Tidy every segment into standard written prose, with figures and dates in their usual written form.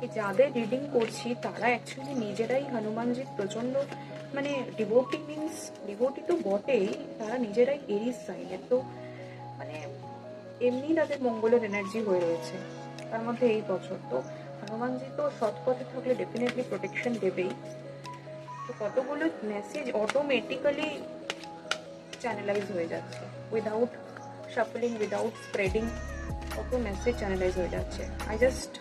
এই যাদের রিডিং করছি তারা অ্যাকচুয়ালি নিজেরাই হনুমানজির প্রচণ্ড মানে ডিভোটি, মিন্স ডিভোটি তো বটেই, তারা নিজেরাই এরিস সাইনের, তো মানে এমনি তাদের মঙ্গলের এনার্জি হয়ে রয়েছে তার মধ্যে এই বছর। তো হনুমানজি তো সৎ পথে থাকলে ডেফিনেটলি প্রোটেকশন দেবেই। তো কতগুলো মেসেজ অটোমেটিক্যালি চ্যানেলাইজ হয়ে যাচ্ছে উইদাউট শাফলিং, উইদাউট স্প্রেডিং, কত মেসেজ চ্যানেলাইজ হয়ে যাচ্ছে। I just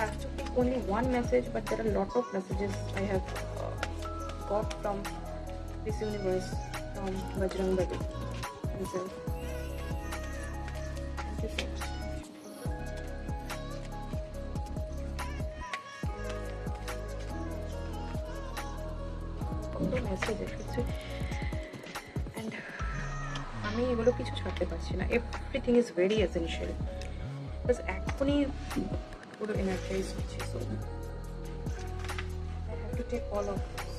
have to pick only one message, but there are a lot of messages I have got from this universe, from Bajrang Bali himself. Thank you so much. কত message এসেছে and আমি এগুলো কিছু ছাড়তে পারছি না। Everything is very essential, বাস এখনই পুরো এনার্জাইজ হচ্ছে। So I have to take all of this.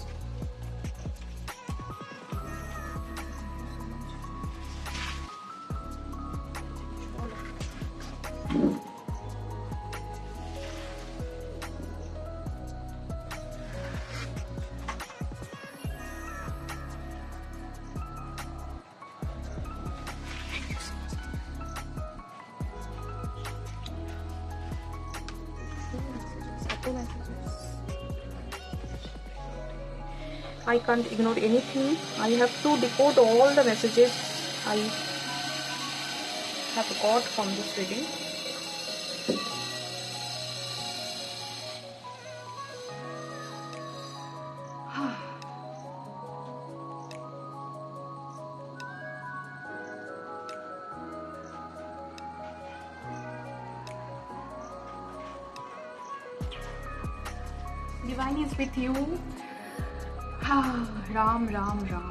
I can't ignore anything. I have to decode all the messages I have got from this reading. Divine is with you. Ram, Ram, Ram.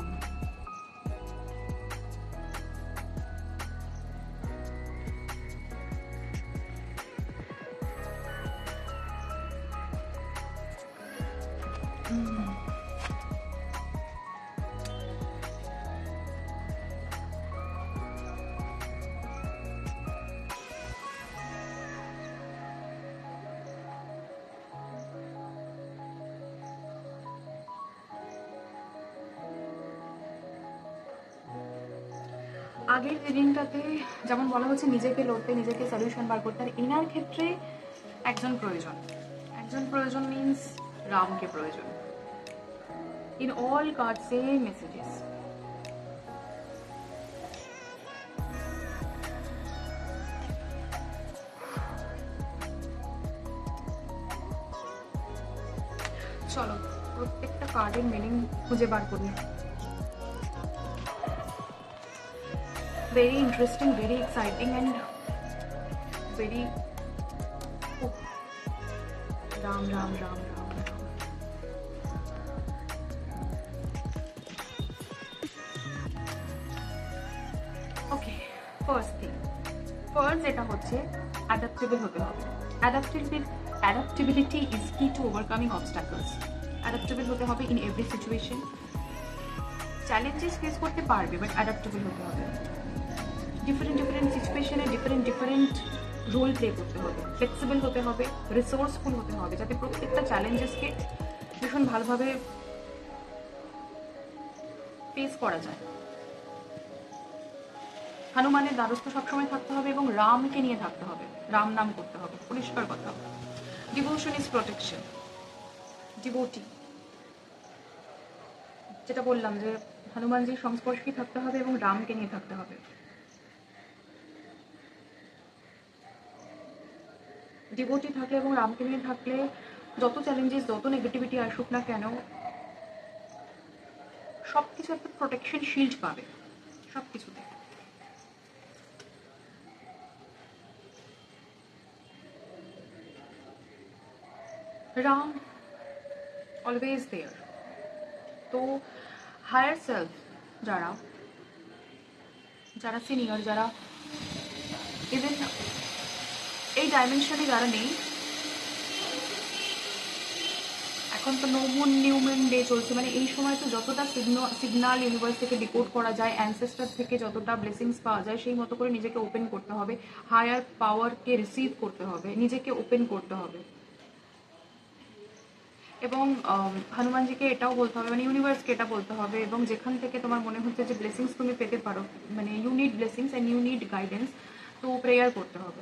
আগের রিডিংটাতে যেমন বলা হচ্ছে নিজেকে লড়তে, নিজেকে solution বার করতে, আর এনার ক্ষেত্রে একজন প্রয়োজন। একজন প্রয়োজন মিন্স রামকে প্রয়োজন। In all card same messages. চলো প্রত্যেকটা কার্ডের মিনিং খুঁজে বার করি। Very interesting, very exciting, and very Ram, Ram, Ram, Ram, Ram. Okay, first thing. First যেটা হচ্ছে adaptable হতে হবে। Adaptability is key to overcoming obstacles. Adaptable হতে হবে in every situation. Challenges face করতে পারবে, but adaptable হতে হবে। ডিফারেন্ট সিচুয়েশনে ডিফারেন্ট রোল প্লে করতে হবে, ফ্লেক্সিবল হতে হবে, রিসোর্সফুল হতে হবে, যাতে প্রত্যেকটা চ্যালেঞ্জেসকে ভীষণ ভালোভাবে ফেস করা যায়। হনুমানের দ্বারস্থ সবসময় থাকতে হবে এবং রামকে নিয়ে থাকতে হবে, রাম নাম করতে হবে, পরিষ্কার কথা। Devotion is protection. ডিভোটি যেটা বললাম যে হনুমানজির সংস্পর্শেই থাকতে হবে এবং রামকে নিয়ে থাকতে হবে। ডিভোটি থাকলে এবং রামকে নিয়ে থাকলে যত চ্যালেঞ্জেস, যত নেগেটিভিটি আসুক না কেন, সব কিছু একটা প্রোটেকশন শিল্ড পাবে সব কিছুতে। Ram always there. তো হায়ার সেলফ যারা সিনিয়র, যারা ইভেন এই ডাইমেনশনে যারা নেই, এখন তো no moon new moon day চলছে, মানে এই সময় তো যতটা সিগনাল ইউনিভার্স থেকে ডিকোড করা যায়, অ্যানসেস্টার থেকে যতটা ব্লেসিংস পাওয়া যায়, সেই মতো করে নিজেকে ওপেন করতে হবে, হায়ার পাওয়ারকে রিসিভ করতে হবে, নিজেকে ওপেন করতে হবে। এবং হনুমানজিকে এটাও বলতে হবে, মানে ইউনিভার্সকে এটা বলতে হবে, এবং যেখান থেকে তোমার মনে হচ্ছে যে ব্লেসিংস তুমি পেতে পারো, মানে you need blessings and you need guidance, তো প্রেয়ার করতে হবে।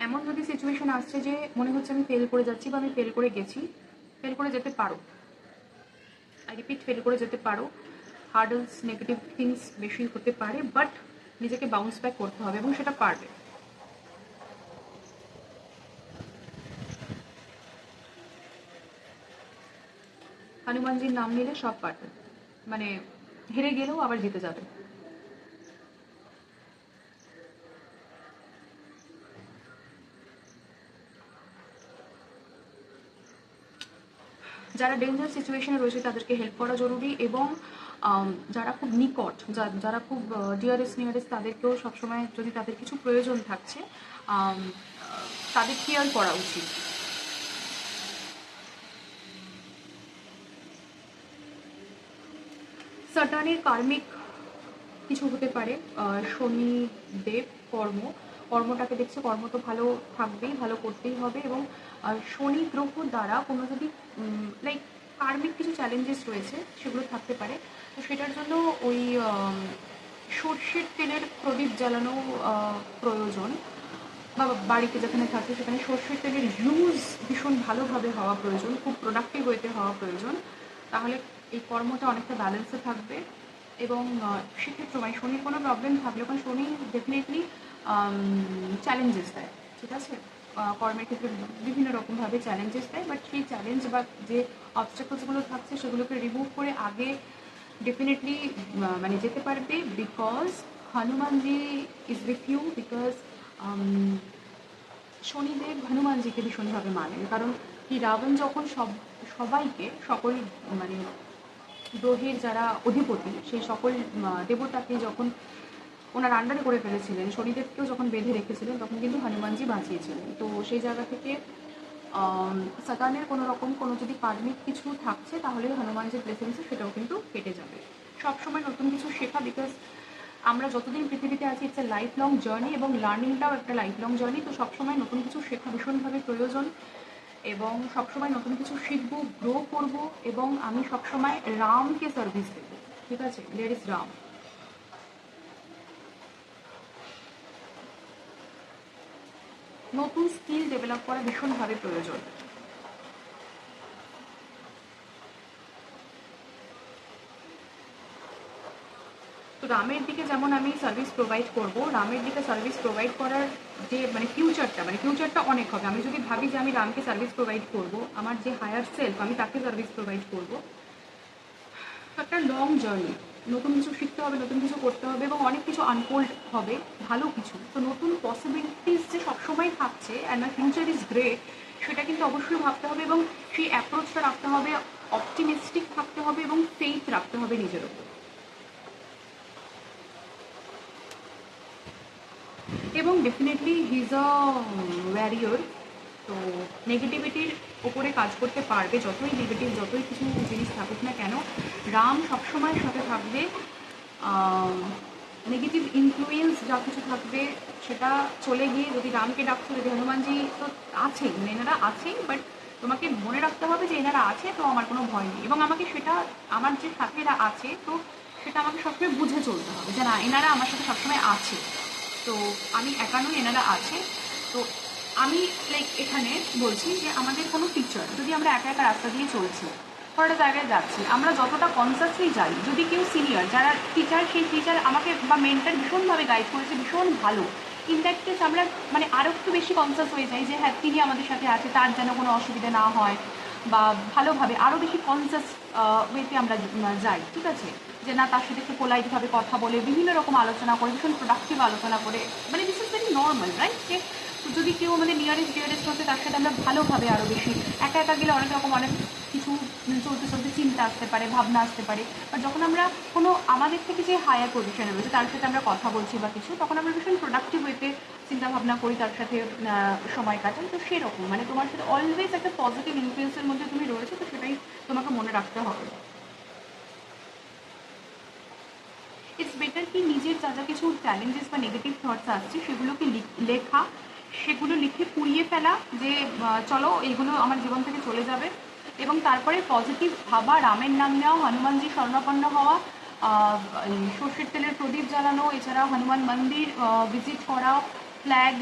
এমন যদি সিচুয়েশন আসছে যে মনে হচ্ছে আমি ফেল করে যাচ্ছি বা আমি ফেল করে গেছি, ফেল করে যেতে পারো, আই রিপিট, ফেল করে যেতে পারো, হার্ডলস নেগেটিভ থিংস বেশি হতে পারে, বাট নিজেকে বাউন্স ব্যাক করতে হবে এবং সেটা পারবে। হনুমানজির নাম নিলে সব পারবে, মানে হেরে গেলেও আবার জিতে যাবে। যারা ডেঞ্জার সিচুয়েশনে রয়েছে তাদেরকে হেল্প করা জরুরি, এবং যারা খুব নিকট, যারা খুব ডিয়ারেস্ট নিয়ারেস্ট, তাদেরকেও সবসময় যদি তাদের কিছু প্রয়োজন থাকছে তাদের কেয়ার করা উচিত। সাটানের কার্মিক কিছু হতে পারে, শনিদেব কর্মটাকে দেখছে, কর্ম তো ভালো থাকবেই, ভালো করতেই হবে, এবং শনি গ্রহ দ্বারা কোনো যদি লাইক কার্মিক কিছু চ্যালেঞ্জেস রয়েছে সেগুলো থাকতে পারে, তো সেটার জন্য ওই সর্ষের তেলের প্রদীপ জ্বালানো প্রয়োজন, বা বাড়িতে যেখানে থাকে সেখানে সর্ষের তেলের ইউজ ভীষণ ভালোভাবে হওয়া প্রয়োজন, খুব প্রোডাক্টিভ ওয়েতে হওয়া প্রয়োজন, তাহলে এই কর্মটা অনেকটা ব্যালেন্সে থাকবে। এবং সেক্ষেত্রে মানে শনির কোনো প্রবলেম থাকলে, কারণ শনি ডেফিনেটলি চ্যালেঞ্জেস দেয়, ঠিক আছে, কর্মের ক্ষেত্রে বিভিন্ন রকমভাবে চ্যালেঞ্জেস দেয়, বাট সেই চ্যালেঞ্জ বা যে অবস্টাকলসগুলো থাকছে সেগুলোকে রিমুভ করে আগে ডেফিনেটলি মানে যেতে পারবে, because Hanumanji is with you, because Shanidev হনুমানজিকে ভীষণভাবে মানেন, কারণ কি রাবণ যখন সবাইকে সকল মানে গ্রহের যারা অধিপতি সেই সকল দেবতাকে যখন ওনার আন্ডারে করে ফেলেছিলেন, শনিদেবকেও যখন বেঁধে রেখেছিলেন, তখন কিন্তু হনুমানজি বাঁচিয়েছিলেন। তো সেই জায়গা থেকে সাতানের কোনো রকম কোনো যদি কার্মিক কিছু থাকছে তাহলে হনুমানজির ব্লেসিংসে সেটাও কিন্তু কেটে যাবে। সবসময় নতুন কিছু শেখা, বিকজ আমরা যতদিন পৃথিবীতে আছি it's a life long journey, এবং লার্নিংটাও একটা লাইফ লং জার্নি, তো সবসময় নতুন কিছু শেখা ভীষণভাবে প্রয়োজন, এবং সবসময় নতুন কিছু শিখবো, গ্রো করব, এবং আমি সবসময় রামকে সার্ভিস দেবো, ঠিক আছে, দেয়ার ইজ রাম। নতুন স্কিল ডেভেলপ করা ভীষণভাবে প্রয়োজন। তো রামের দিকে যেমন আমি সার্ভিস প্রোভাইড করব, রামের দিকে সার্ভিস প্রোভাইড করার যে মানে ফিউচারটা অনেক হবে। আমি যদি ভাবি যে আমি রামকে সার্ভিস প্রোভাইড করব, আমার যে হায়ার সেলফ আমি তাকে সার্ভিস প্রোভাইড করব, একটা লং জার্নি, নতুন কিছু শিখতে হবে, নতুন কিছু করতে হবে, এবং অনেক কিছু আনফোল্ড হবে, ভালো কিছু, তো নতুন পসিবিলিটিস যে সবসময় থাকছে and my future is great, সেটা কিন্তু অবশ্যই ভাবতে হবে, এবং সেই অ্যাপ্রোচটা রাখতে হবে, অপটিমিস্টিক থাকতে হবে, এবং ফেইথ রাখতে হবে নিজের ওপর। এবং definitely he is a warrior, তো নেগেটিভিটির ওপরে কাজ করতে পারবে, যতই নেগেটিভ যতই কিছু জিনিস থাকুক না কেন, রাম সবসময় সাথে থাকবে। নেগেটিভ ইনফ্লুয়েন্স যা কিছু থাকবে সেটা চলে গিয়ে, যদি রামকে ডাকছো, যদি হনুমানজি তো আছেই, মানে এনারা আছেই, বাট তোমাকে মনে রাখতে হবে যে এনারা আছে, তো আমার কোনো ভয় নেই, এবং আমাকে সেটা আমার যে সাথে এরা আছে, তো সেটা আমাকে সবসময় বুঝে চলতে হবে যে না, এনারা আমার সাথে সবসময় আছে, তো আমি একা নই, এনারা আছে। তো আমি লাইক এখানে বলছি যে আমাদের কোনো টিচার, যদি আমরা একা একা রাস্তা দিয়ে চলছি, কোনো একটা জায়গায় যাচ্ছি, আমরা যতটা কনসাসলি যাই, যদি কেউ সিনিয়র যারা টিচার, সেই টিচার আমাকে বা মেন্টার ভীষণভাবে গাইড করেছে, ভীষণ ভালো, ইন দ্যাট কেস আমরা মানে আরও একটু বেশি কনসাস হয়ে যাই যে হ্যাঁ তিনি আমাদের সাথে আছে, তার যেন কোনো অসুবিধা না হয়, বা ভালোভাবে আরও বেশি কনসাস ওয়েতে আমরা যাই, ঠিক আছে, যে না তার সাথে একটু পোলাইটভাবে কথা বলে, বিভিন্ন রকম আলোচনা করে, ভীষণ প্রোডাক্টিভ আলোচনা করে, মানে this is very normal, right, যে যদি কেউ আমাদের নিয়ারেস্ট ডিয়ারেস্ট হচ্ছে তার সাথে আমরা ভালোভাবে আরও বেশি, একা একা গেলে অনেক রকম অনেক কিছু চলতে চলতে চিন্তা আসতে পারে, ভাবনা আসতে পারে, বা যখন আমরা কোনো আমাদের থেকে যে হায়ার পজিশনে রয়েছে তার সাথে আমরা কথা বলছি বা কিছু, তখন আমরা ভীষণ প্রোডাক্টিভ ওয়েতে চিন্তা ভাবনা করি, তার সাথে সময় কাটাই, তো সেরকম মানে তোমার সাথে অলওয়েজ একটা পজিটিভ ইনফ্লুয়েন্সের মধ্যে তুমি রয়েছে, তো সেটাই তোমাকে মনে রাখতে হবে। ইটস বেটার কি নিজের যা যা কিছু চ্যালেঞ্জেস বা নেগেটিভ থটস আসছে সেগুলোকে লেখা, সেগুলো লিখে পুড়িয়ে ফেলা, যে চলো এইগুলো আমার জীবন থেকে চলে যাবে, এবং তারপরে পজিটিভ ভাবা, রামের নাম নেওয়া, হনুমানজি শরণাপন্ন হওয়া, সর্ষের তেলের প্রদীপ জ্বালানো, এছাড়া হনুমান মন্দির ভিজিট করা, ফ্ল্যাগ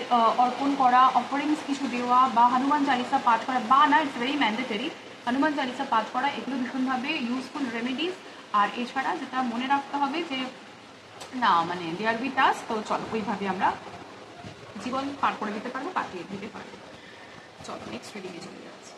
অর্পণ করা, অফারিংস কিছু দেওয়া, বা হনুমান চালিসা পাঠ করা, বা না, it's very mandatory, Hanuman Chalisa পাঠ করা, এগুলো ভীষণভাবে ইউজফুল রেমেডিস। আর এছাড়া যেটা মনে রাখতে হবে যে না মানে দেয়ার বি টাস্ক, তো চলো ওইভাবে আমরা জীবন পার করে দিতে পারবো, কাটিয়ে দিতে পারবো। চলো নেক্সট রিডিংয়ে চলে যাচ্ছি।